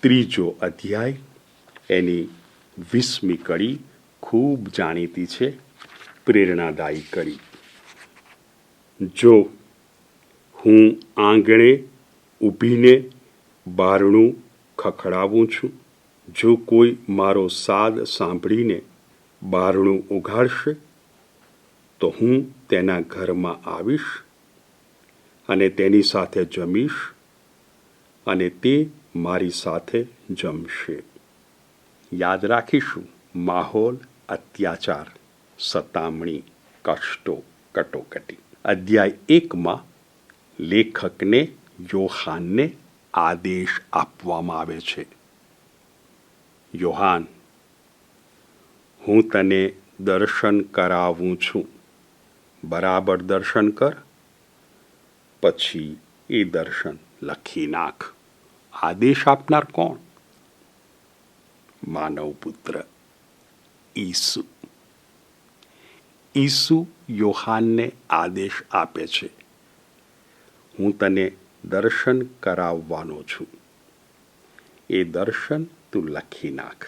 ત્રીજો અધ્યાય, એની 20મી કડી ખૂબ જાણીતી છે, પ્રેરણાદાયી કડી. જો હું આંગણે ઊભીને બારણું ખખડાવું છું, જો કોઈ મારો સાદ સાંભળીને બારણું ઉઘાડશે, તો હું તેના ઘરમાં આવીશ અને તેની સાથે જમીશ અને તે મારી સાથે જમશે. યાદ રાખીશું, માહોલ, અત્યાચાર, સતામણી, કષ્ટો, કટોકટી. અધ્યાય 1માં લેખકને યોહાનને આદેશ આપવામાં આવે છે. યોહાન, હું તને દર્શન કરાવું છું, બરાબર દર્શન કર, પછી એ દર્શન લખી નાખ. આદેશ આપનાર કોણ? માનવ પુત્ર ઈસુ. ઈસુ યોહાનને આદેશ આપે છે, હું તને દર્શન કરાવવાનો છું, એ દર્શન તું લખી નાખ.